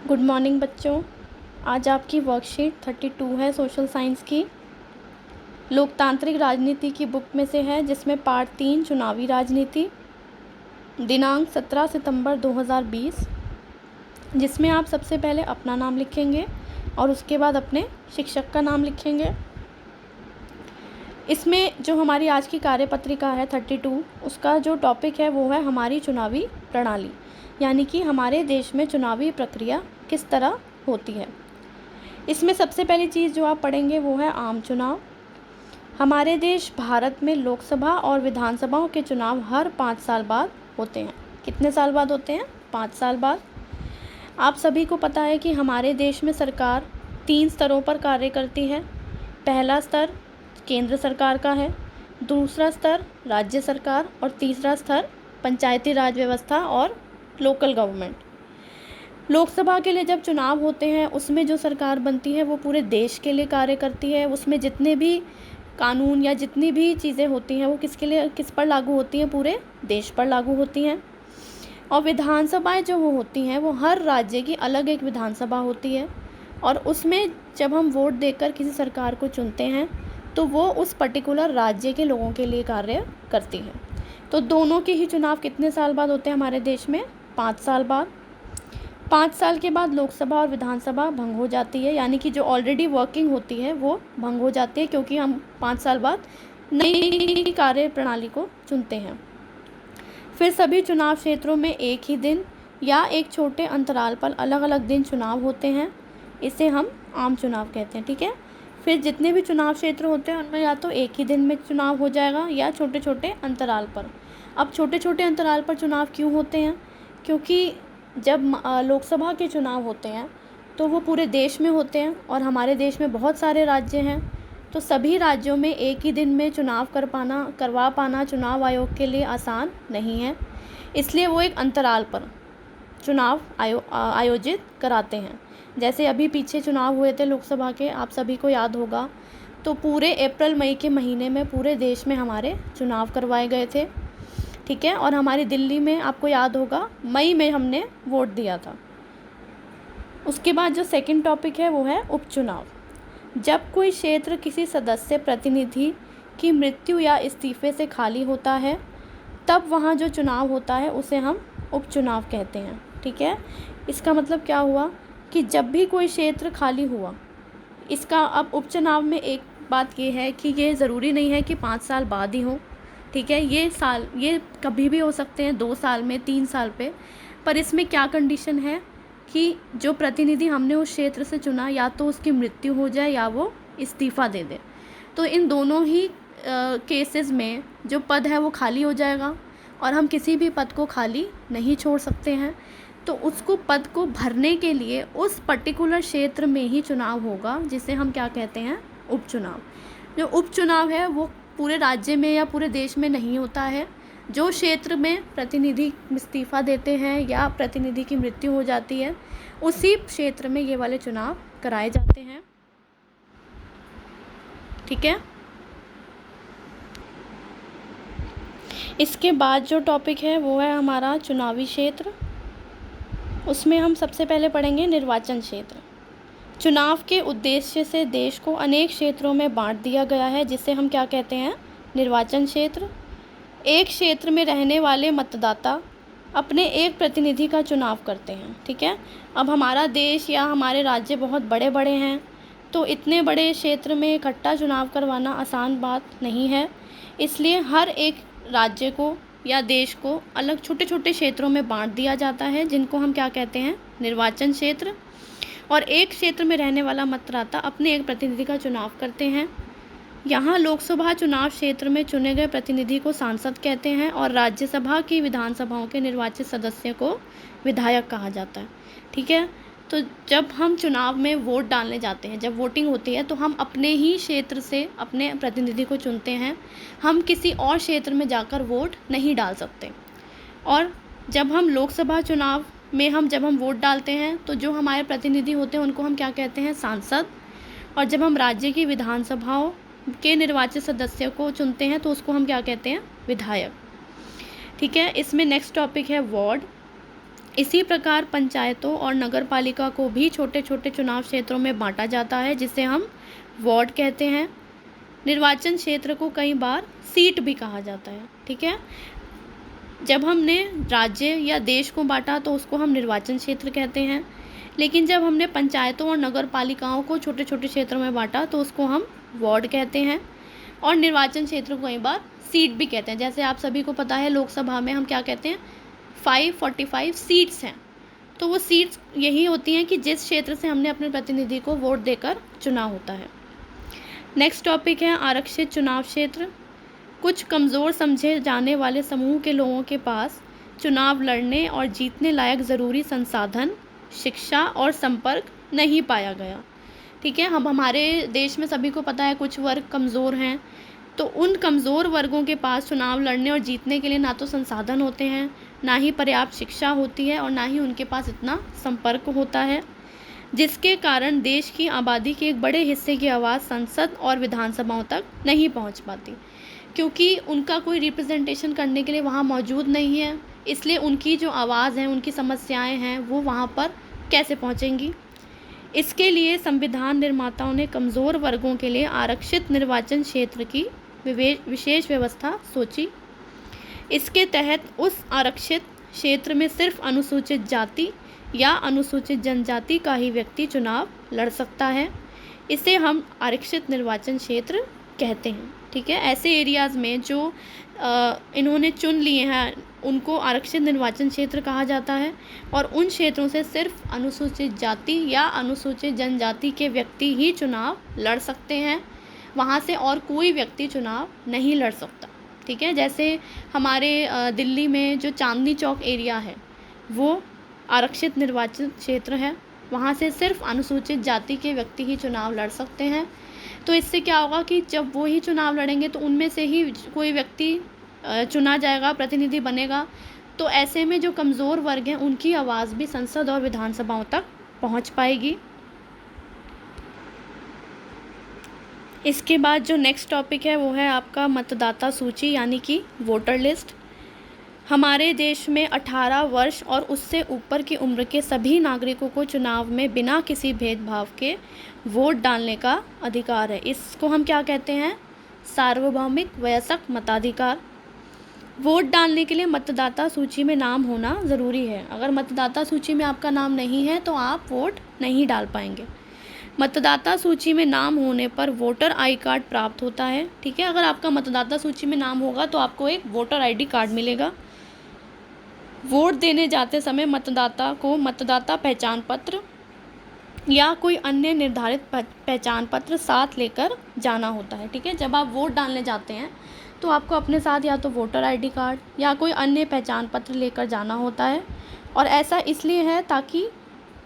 Good morning बच्चों। आज आपकी वर्कशीट 32 है सोशल साइंस की। लोकतांत्रिक राजनीति की बुक में से है, जिसमें पार्ट 3 चुनावी राजनीति, दिनांक 17 सितंबर 2020, जिसमें आप सबसे पहले अपना नाम लिखेंगे और उसके बाद अपने शिक्षक का नाम लिखेंगे। इसमें जो हमारी आज की कार्यपत्रिका है 32, उसका जो टॉपिक है वो है हमारी चुनावी प्रणाली, यानी कि हमारे देश में चुनावी प्रक्रिया किस तरह होती है। इसमें सबसे पहली चीज़ जो आप पढ़ेंगे वो है आम चुनाव। हमारे देश भारत में लोकसभा और विधानसभाओं के चुनाव हर 5 साल बाद होते हैं। कितने साल बाद होते हैं? 5 साल बाद। आप सभी को पता है कि हमारे देश में सरकार 3 स्तरों पर कार्य करती है। पहला स्तर केंद्र सरकार का है, दूसरा स्तर राज्य सरकार और तीसरा स्तर पंचायती राज व्यवस्था और लोकल गवर्नमेंट। लोकसभा के लिए जब चुनाव होते हैं, उसमें जो सरकार बनती है वो पूरे देश के लिए कार्य करती है। उसमें जितने भी कानून या जितनी भी चीज़ें होती हैं वो किस पर लागू होती हैं? पूरे देश पर लागू होती हैं। और विधानसभाएं जो वो होती हैं वो हर राज्य की अलग एक विधानसभा होती है, और उसमें जब हम वोट देकर किसी सरकार को चुनते हैं तो वो उस पर्टिकुलर राज्य के लोगों के लिए कार्य करती है। तो दोनों के ही चुनाव कितने साल बाद होते हैं हमारे देश में? 5 साल बाद। 5 साल के बाद लोकसभा और विधानसभा भंग हो जाती है, यानी कि जो ऑलरेडी वर्किंग होती है वो भंग हो जाती है, क्योंकि हम 5 साल बाद नई कार्य प्रणाली को चुनते हैं। फिर सभी चुनाव क्षेत्रों में एक ही दिन या एक छोटे अंतराल पर अलग अलग दिन चुनाव होते हैं। इसे हम आम चुनाव कहते हैं। ठीक है। फिर जितने भी चुनाव क्षेत्र होते हैं उनमें या तो एक ही दिन में चुनाव हो जाएगा या छोटे छोटे अंतराल पर। अब छोटे छोटे अंतराल पर चुनाव क्यों होते हैं? क्योंकि जब लोकसभा के चुनाव होते हैं तो वो पूरे देश में होते हैं, और हमारे देश में बहुत सारे राज्य हैं, तो सभी राज्यों में एक ही दिन में चुनाव करवा पाना चुनाव आयोग के लिए आसान नहीं है। इसलिए वो एक अंतराल पर चुनाव आयोजित कराते हैं। जैसे अभी पीछे चुनाव हुए थे लोकसभा के, आप सभी को याद होगा, तो पूरे अप्रैल मई के महीने में पूरे देश में हमारे चुनाव करवाए गए थे। ठीक है। और हमारी दिल्ली में आपको याद होगा मई में हमने वोट दिया था। उसके बाद जो सेकंड टॉपिक है वो है उपचुनाव। जब कोई क्षेत्र किसी सदस्य प्रतिनिधि की मृत्यु या इस्तीफे से खाली होता है, तब वहाँ जो चुनाव होता है उसे हम उपचुनाव कहते हैं। ठीक है। इसका मतलब क्या हुआ कि जब भी कोई क्षेत्र खाली हुआ, इसका अब उपचुनाव में एक बात ये है कि ये ज़रूरी नहीं है कि 5 साल बाद ही हो। ठीक है। ये कभी भी हो सकते हैं, 2 साल में, 3 साल पे। पर इसमें क्या कंडीशन है कि जो प्रतिनिधि हमने उस क्षेत्र से चुना, या तो उसकी मृत्यु हो जाए या वो इस्तीफ़ा दे दे। तो इन दोनों ही केसेस में जो पद है वो खाली हो जाएगा, और हम किसी भी पद को खाली नहीं छोड़ सकते हैं। तो उसको पद को भरने के लिए उस पर्टिकुलर क्षेत्र में ही चुनाव होगा, जिसे हम क्या कहते हैं? उपचुनाव। जो उपचुनाव है वो पूरे राज्य में या पूरे देश में नहीं होता है। जो क्षेत्र में प्रतिनिधि इस्तीफ़ा देते हैं या प्रतिनिधि की मृत्यु हो जाती है, उसी क्षेत्र में ये वाले चुनाव कराए जाते हैं। ठीक है। इसके बाद जो टॉपिक है वो है हमारा चुनावी क्षेत्र। उसमें हम सबसे पहले पढ़ेंगे निर्वाचन क्षेत्र। चुनाव के उद्देश्य से देश को अनेक क्षेत्रों में बांट दिया गया है, जिसे हम क्या कहते हैं? निर्वाचन क्षेत्र। एक क्षेत्र में रहने वाले मतदाता अपने एक प्रतिनिधि का चुनाव करते हैं। ठीक है। अब हमारा देश या हमारे राज्य बहुत बड़े बड़े हैं, तो इतने बड़े क्षेत्र में इकट्ठा चुनाव करवाना आसान बात नहीं है। इसलिए हर एक राज्य को या देश को अलग छोटे छोटे क्षेत्रों में बांट दिया जाता है, जिनको हम क्या कहते हैं? निर्वाचन क्षेत्र। और एक क्षेत्र में रहने वाला मतदाता अपने एक प्रतिनिधि का चुनाव करते हैं। यहाँ लोकसभा चुनाव क्षेत्र में चुने गए प्रतिनिधि को सांसद कहते हैं, और राज्यसभा की विधानसभाओं के निर्वाचित सदस्य को विधायक कहा जाता है। ठीक है। तो जब हम चुनाव में वोट डालने जाते हैं, जब वोटिंग होती है, तो हम अपने ही क्षेत्र से अपने प्रतिनिधि को चुनते हैं। हम किसी और क्षेत्र में जाकर वोट नहीं डाल सकते। और जब हम लोकसभा चुनाव में जब हम वोट डालते हैं, तो जो हमारे प्रतिनिधि होते हैं उनको हम क्या कहते हैं? सांसद। और जब हम राज्य की विधानसभाओं के निर्वाचित सदस्य को चुनते हैं तो उसको हम क्या कहते हैं? विधायक। ठीक है। इसमें नेक्स्ट टॉपिक है वार्ड। इसी प्रकार पंचायतों और नगर पालिका को भी छोटे छोटे चुनाव क्षेत्रों में बांटा जाता है, जिसे हम वार्ड कहते हैं। निर्वाचन क्षेत्र को कई बार सीट भी कहा जाता है। ठीक है, जब हमने राज्य या देश को बांटा तो उसको हम निर्वाचन क्षेत्र कहते हैं, लेकिन जब हमने पंचायतों और नगर पालिकाओं को छोटे छोटे क्षेत्रों में बांटा तो उसको हम वार्ड कहते हैं। और निर्वाचन क्षेत्र को कई बार सीट भी कहते हैं। जैसे आप सभी को पता है लोकसभा में हम क्या कहते हैं, 545 सीट्स हैं। तो वो सीट्स यही होती हैं कि जिस क्षेत्र से हमने अपने प्रतिनिधि को वोट देकर चुना होता है। नेक्स्ट टॉपिक है आरक्षित चुनाव क्षेत्र। कुछ कमज़ोर समझे जाने वाले समूह के लोगों के पास चुनाव लड़ने और जीतने लायक ज़रूरी संसाधन, शिक्षा और संपर्क नहीं पाया गया। ठीक है, हम हमारे देश में सभी को पता है कुछ वर्ग कमज़ोर हैं, तो उन कमज़ोर वर्गों के पास चुनाव लड़ने और जीतने के लिए ना तो संसाधन होते हैं, ना ही पर्याप्त शिक्षा होती है और ना ही उनके पास इतना संपर्क होता है, जिसके कारण देश की आबादी के एक बड़े हिस्से की आवाज़ संसद और विधानसभाओं तक नहीं पहुंच पाती, क्योंकि उनका कोई रिप्रेजेंटेशन करने के लिए वहाँ मौजूद नहीं है। इसलिए उनकी जो आवाज़ है, उनकी समस्याएं हैं, वो वहाँ पर कैसे पहुँचेंगी। इसके लिए संविधान निर्माताओं ने कमज़ोर वर्गों के लिए आरक्षित निर्वाचन क्षेत्र की विशेष व्यवस्था सोची। इसके तहत उस आरक्षित क्षेत्र में सिर्फ अनुसूचित जाति या अनुसूचित जनजाति का ही व्यक्ति चुनाव लड़ सकता है। इसे हम आरक्षित निर्वाचन क्षेत्र कहते हैं। ठीक है, ऐसे एरियाज़ में जो इन्होंने चुन लिए हैं उनको आरक्षित निर्वाचन क्षेत्र कहा जाता है, और उन क्षेत्रों से सिर्फ अनुसूचित जाति या अनुसूचित जनजाति के व्यक्ति ही चुनाव लड़ सकते हैं, वहाँ से और कोई व्यक्ति चुनाव नहीं लड़ सकता। ठीक है, जैसे हमारे दिल्ली में जो चांदनी चौक एरिया है वो आरक्षित निर्वाचन क्षेत्र है, वहाँ से सिर्फ अनुसूचित जाति के व्यक्ति ही चुनाव लड़ सकते हैं। तो इससे क्या होगा कि जब वो ही चुनाव लड़ेंगे तो उनमें से ही कोई व्यक्ति चुना जाएगा, प्रतिनिधि बनेगा। तो ऐसे में जो कमज़ोर वर्ग हैं उनकी आवाज़ भी संसद और विधानसभाओं तक पहुंच पाएगी। इसके बाद जो नेक्स्ट टॉपिक है वो है आपका मतदाता सूची यानी कि वोटर लिस्ट। हमारे देश में 18 वर्ष और उससे ऊपर की उम्र के सभी नागरिकों को चुनाव में बिना किसी भेदभाव के वोट डालने का अधिकार है। इसको हम क्या कहते हैं, सार्वभौमिक वयस्क मताधिकार। वोट डालने के लिए मतदाता सूची में नाम होना ज़रूरी है। अगर मतदाता सूची में आपका नाम नहीं है तो आप वोट नहीं डाल पाएंगे। मतदाता सूची में नाम होने पर वोटर आई कार्ड प्राप्त होता है। ठीक है, अगर आपका मतदाता सूची में नाम होगा तो आपको एक वोटर आईडी कार्ड मिलेगा। वोट देने जाते समय मतदाता को मतदाता पहचान पत्र या कोई अन्य निर्धारित पहचान पत्र साथ लेकर जाना होता है। ठीक है, जब आप वोट डालने जाते हैं तो आपको अपने साथ या तो वोटर आईडी कार्ड या कोई अन्य पहचान पत्र लेकर जाना होता है, और ऐसा इसलिए है ताकि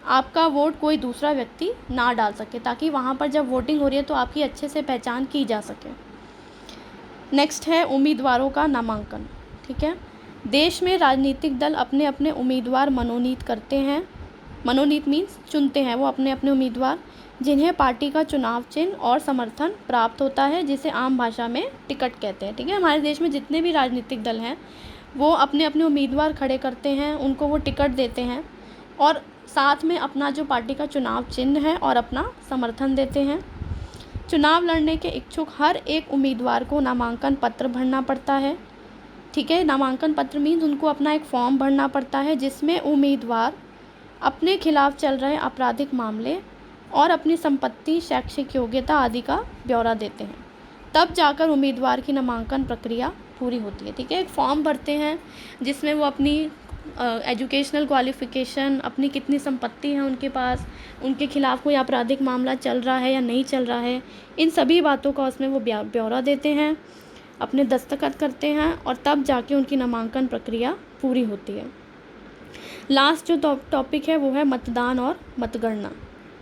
आपका वोट कोई दूसरा व्यक्ति ना डाल सके, ताकि वहाँ पर जब वोटिंग हो रही है तो आपकी अच्छे से पहचान की जा सके। नेक्स्ट है उम्मीदवारों का नामांकन। ठीक है, देश में राजनीतिक दल अपने अपने उम्मीदवार मनोनीत करते हैं। मनोनीत मीन्स चुनते हैं वो अपने अपने उम्मीदवार, जिन्हें पार्टी का चुनाव चिन्ह और समर्थन प्राप्त होता है, जिसे आम भाषा में टिकट कहते हैं। ठीक है, हमारे देश में जितने भी राजनीतिक दल हैं वो अपने अपने उम्मीदवार खड़े करते हैं, उनको वो टिकट देते हैं और साथ में अपना जो पार्टी का चुनाव चिन्ह है और अपना समर्थन देते हैं। चुनाव लड़ने के इच्छुक हर एक उम्मीदवार को नामांकन पत्र भरना पड़ता है। ठीक है, नामांकन पत्र मीन्स उनको अपना एक फॉर्म भरना पड़ता है, जिसमें उम्मीदवार अपने खिलाफ चल रहे आपराधिक मामले और अपनी संपत्ति, शैक्षिक योग्यता आदि का ब्यौरा देते हैं। तब जाकर उम्मीदवार की नामांकन प्रक्रिया पूरी होती है। ठीक है, एक फॉर्म भरते हैं जिसमें वो अपनी एजुकेशनल क्वालिफ़िकेशन, अपनी कितनी संपत्ति है उनके पास, उनके खिलाफ़ कोई आपराधिक मामला चल रहा है या नहीं चल रहा है, इन सभी बातों का उसमें वो ब्यौरा देते हैं, अपने दस्तखत करते हैं और तब जाके उनकी नामांकन प्रक्रिया पूरी होती है। लास्ट जो टॉपिक है वो है मतदान और मतगणना,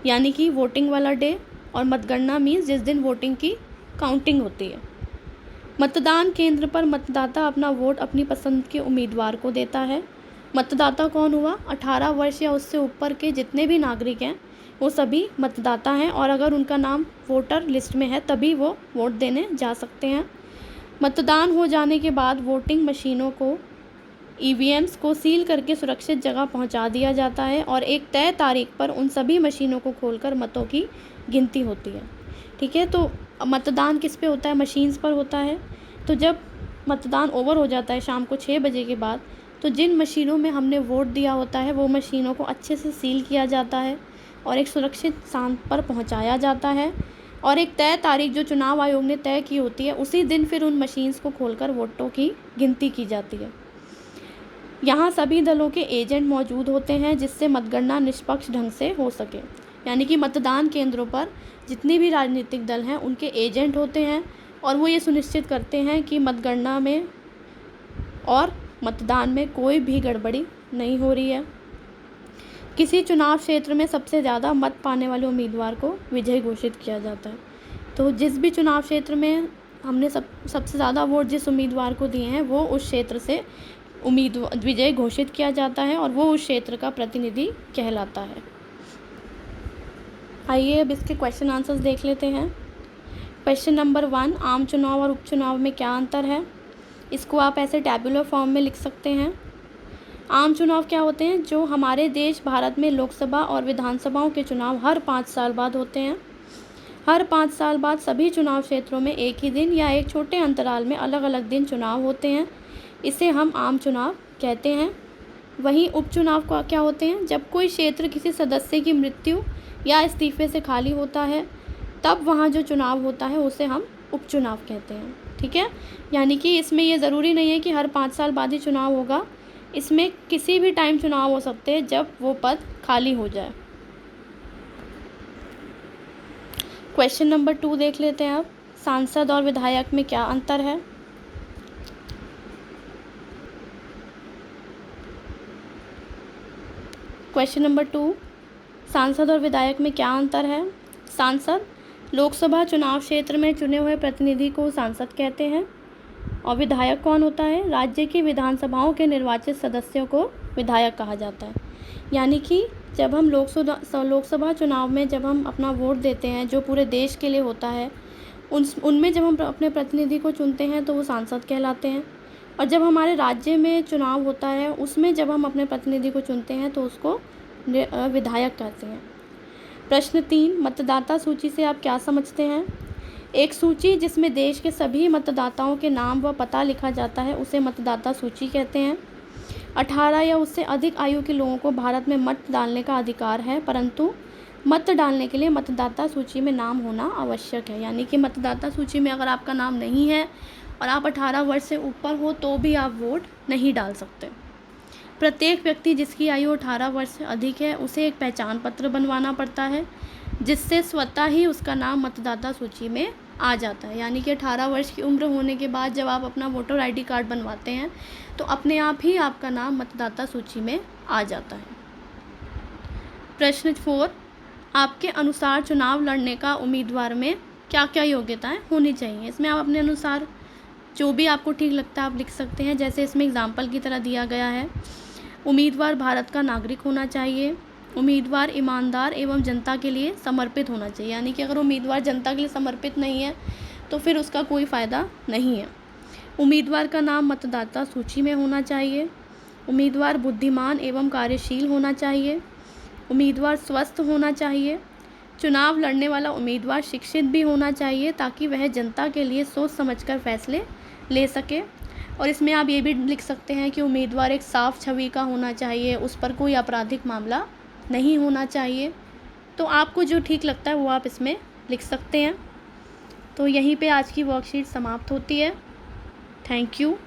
यानी कि वोटिंग वाला डे, और मतगणना मीन्स जिस दिन वोटिंग की काउंटिंग होती है। मतदान केंद्र पर मतदाता अपना वोट अपनी पसंद के उम्मीदवार को देता है। मतदाता कौन हुआ, 18 वर्ष या उससे ऊपर के जितने भी नागरिक हैं वो सभी मतदाता हैं, और अगर उनका नाम वोटर लिस्ट में है तभी वो वोट देने जा सकते हैं। मतदान हो जाने के बाद वोटिंग मशीनों को ईवीएम्स को सील करके सुरक्षित जगह पहुंचा दिया जाता है और एक तय तारीख पर उन सभी मशीनों को खोलकर मतों की गिनती होती है। ठीक है, तो मतदान किस पे होता है? मशीन्स पर होता है। तो जब मतदान ओवर हो जाता है शाम को 6 बजे के बाद, तो जिन मशीनों में हमने वोट दिया होता है वो मशीनों को अच्छे से सील किया जाता है और एक सुरक्षित स्थान पर पहुंचाया जाता है और एक तय तारीख जो चुनाव आयोग ने तय की होती है उसी दिन फिर उन मशीन्स को खोलकर वोटों की गिनती की जाती है। यहाँ सभी दलों के एजेंट मौजूद होते हैं जिससे मतगणना निष्पक्ष ढंग से हो सके। यानी कि मतदान केंद्रों पर जितने भी राजनीतिक दल हैं उनके एजेंट होते हैं और वो ये सुनिश्चित करते हैं कि मतगणना में और मतदान में कोई भी गड़बड़ी नहीं हो रही है। किसी चुनाव क्षेत्र में सबसे ज़्यादा मत पाने वाले उम्मीदवार को विजयी घोषित किया जाता है। तो जिस भी चुनाव क्षेत्र में हमने सबसे ज़्यादा वोट जिस उम्मीदवार को दिए हैं वो उस क्षेत्र से विजय घोषित किया जाता है और वो उस क्षेत्र का प्रतिनिधि कहलाता है। आइए अब इसके क्वेश्चन आंसर्स देख लेते हैं। क्वेश्चन नंबर 1, आम चुनाव और उपचुनाव में क्या अंतर है? इसको आप ऐसे टैबुलर फॉर्म में लिख सकते हैं। आम चुनाव क्या होते हैं? जो हमारे देश भारत में लोकसभा और विधानसभाओं के चुनाव हर 5 साल बाद होते हैं। हर 5 साल बाद सभी चुनाव क्षेत्रों में एक ही दिन या एक छोटे अंतराल में अलग अलग दिन चुनाव होते हैं। इसे हम आम चुनाव कहते हैं। वहीं उपचुनाव का क्या होते हैं? जब कोई क्षेत्र किसी सदस्य की मृत्यु या इस्तीफे से खाली होता है तब वहाँ जो चुनाव होता है उसे हम उपचुनाव कहते हैं। ठीक है, यानी कि इसमें ये ज़रूरी नहीं है कि हर 5 साल बाद ही चुनाव होगा, इसमें किसी भी टाइम चुनाव हो सकते हैं जब वो पद खाली हो जाए। क्वेश्चन नंबर 2 देख लेते हैं अब। सांसद और विधायक में क्या अंतर है? क्वेश्चन नंबर 2, सांसद और विधायक में क्या अंतर है? सांसद लोकसभा चुनाव क्षेत्र में चुने हुए प्रतिनिधि को सांसद कहते हैं और विधायक कौन होता है? राज्य की विधानसभाओं के निर्वाचित सदस्यों को विधायक कहा जाता है। यानी कि जब हम लोकसभा चुनाव में जब हम अपना वोट देते हैं जो पूरे देश के लिए होता है, उनमें जब हम अपने प्रतिनिधि को चुनते हैं तो वो सांसद कहलाते हैं और जब हमारे राज्य में चुनाव होता है उसमें जब हम अपने प्रतिनिधि को चुनते हैं तो उसको विधायक कहते हैं। प्रश्न 3, मतदाता सूची से आप क्या समझते हैं? एक सूची जिसमें देश के सभी मतदाताओं के नाम व पता लिखा जाता है उसे मतदाता सूची कहते हैं। 18 या उससे अधिक आयु के लोगों को भारत में मत डालने का अधिकार है, परंतु मत डालने के लिए मतदाता सूची में नाम होना आवश्यक है। यानी कि मतदाता सूची में अगर आपका नाम नहीं है और आप 18 वर्ष से ऊपर हो तो भी आप वोट नहीं डाल सकते। प्रत्येक व्यक्ति जिसकी आयु 18 वर्ष से अधिक है उसे एक पहचान पत्र बनवाना पड़ता है जिससे स्वतः ही उसका नाम मतदाता सूची में आ जाता है। यानी कि 18 वर्ष की उम्र होने के बाद जब आप अपना वोटर आईडी कार्ड बनवाते हैं तो अपने आप ही आपका नाम मतदाता सूची में आ जाता है। प्रश्न 4, आपके अनुसार चुनाव लड़ने का उम्मीदवार में क्या क्या योग्यताएं होनी चाहिए? इसमें आप अपने अनुसार जो भी आपको ठीक लगता है आप लिख सकते हैं। जैसे इसमें एग्जाम्पल की तरह दिया गया है, उम्मीदवार भारत का नागरिक होना चाहिए, उम्मीदवार ईमानदार एवं जनता के लिए समर्पित होना चाहिए। यानी कि अगर उम्मीदवार जनता के लिए समर्पित नहीं है तो फिर उसका कोई फ़ायदा नहीं है। उम्मीदवार का नाम मतदाता सूची में होना चाहिए, उम्मीदवार बुद्धिमान एवं कार्यशील होना चाहिए, उम्मीदवार स्वस्थ होना चाहिए, चुनाव लड़ने वाला उम्मीदवार शिक्षित भी होना चाहिए ताकि वह जनता के लिए सोच समझकर फैसले ले सके। और इसमें आप ये भी लिख सकते हैं कि उम्मीदवार एक साफ छवि का होना चाहिए, उस पर कोई आपराधिक मामला नहीं होना चाहिए। तो आपको जो ठीक लगता है वो आप इसमें लिख सकते हैं। तो यहीं पे आज की वर्कशीट समाप्त होती है। Thank you.